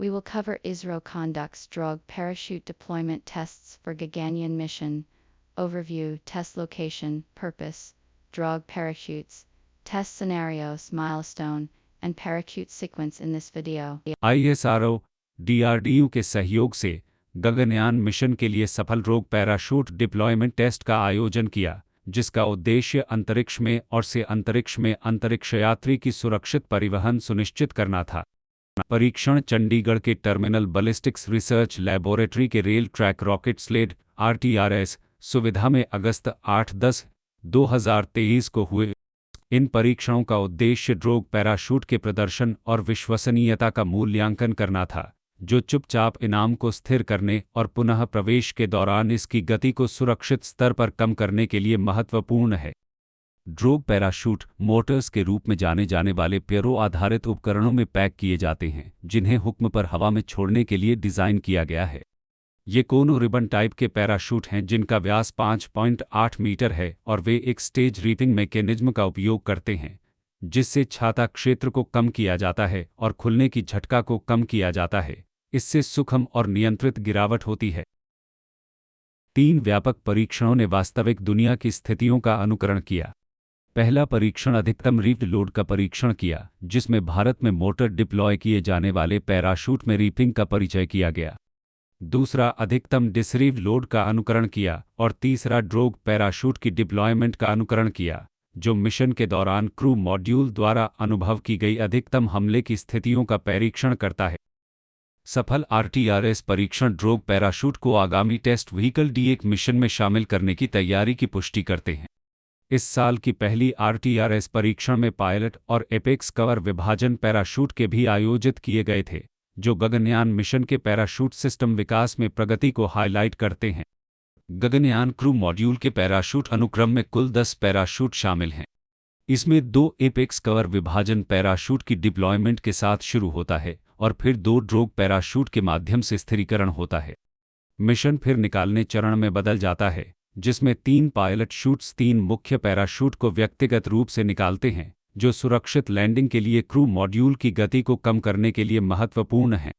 We will cover ISRO conducts drogue parachute deployment tests for Gaganyaan mission. Overview, test location, purpose, drogue parachutes, test scenarios, milestone, and parachute sequence in this video. ISRO DRDO के सहयोग से Gaganyaan mission के लिए सफल रोग parachute deployment test का आयोजन किया, जिसका उद्देश्य अंतरिक्ष में और से अंतरिक्ष में अंतरिक्ष यात्री की सुरक्षित परिवहन सुनिश्चित करना था। परीक्षण चंडीगढ़ के टर्मिनल बैलिस्टिक्स रिसर्च लैबोरेटरी के rail track rocket sled RTRS सुविधा में अगस्त 8-10-2023 को हुए। इन परीक्षणों का उद्देश्य ड्रोग पैराशूट के प्रदर्शन और विश्वसनीयता का मूल्यांकन करना था, जो चुपचाप इनाम को स्थिर करने और पुनः प्रवेश के दौरान इसकी गति को सुरक्षित स्तर पर कम करने के लिए महत्वपूर्ण है। ड्रोग पैराशूट मोटर्स के रूप में जाने जाने वाले पेरो आधारित उपकरणों में पैक किए जाते हैं, जिन्हें हुक्म पर हवा में छोड़ने के लिए डिज़ाइन किया गया है। ये कोनो रिबन टाइप के पैराशूट हैं जिनका व्यास 5.8 मीटर है और वे एक स्टेज रीपिंग मैकेनिज्म का उपयोग करते हैं, जिससे छाता क्षेत्र को कम किया जाता है और खुलने की झटका को कम किया जाता है। इससे सूक्ष्म और नियंत्रित गिरावट होती है। 3 व्यापक परीक्षणों ने वास्तविक दुनिया की स्थितियों का अनुकरण किया। पहला परीक्षण अधिकतम रीप्ड लोड का परीक्षण किया, जिसमें भारत में मोटर डिप्लॉय किए जाने वाले पैराशूट में रीपिंग का परिचय किया गया। दूसरा अधिकतम डिसरीव्ड लोड का अनुकरण किया और तीसरा ड्रोग पैराशूट की डिप्लॉयमेंट का अनुकरण किया, जो मिशन के दौरान क्रू मॉड्यूल द्वारा अनुभव की गई अधिकतम हमले की स्थितियों का परीक्षण करता है। सफल RTRS परीक्षण ड्रोग पैराशूट को आगामी टेस्ट व्हीकल D1 मिशन में शामिल करने की तैयारी की पुष्टि करते हैं। इस साल की पहली RTRS परीक्षण में पायलट और एपेक्स कवर विभाजन पैराशूट के भी आयोजित किए गए थे, जो गगनयान मिशन के पैराशूट सिस्टम विकास में प्रगति को हाईलाइट करते हैं। गगनयान क्रू मॉड्यूल के पैराशूट अनुक्रम में कुल 10 पैराशूट शामिल हैं। इसमें 2 एपेक्स कवर विभाजन पैराशूट की डिप्लॉयमेंट के साथ शुरू होता है और फिर 2 ड्रोग पैराशूट के माध्यम से स्थिरीकरण होता है। मिशन फिर निकालने चरण में बदल जाता है, जिसमें 3 पायलट शूट्स 3 मुख्य पैराशूट को व्यक्तिगत रूप से निकालते हैं, जो सुरक्षित लैंडिंग के लिए क्रू मॉड्यूल की गति को कम करने के लिए महत्वपूर्ण है।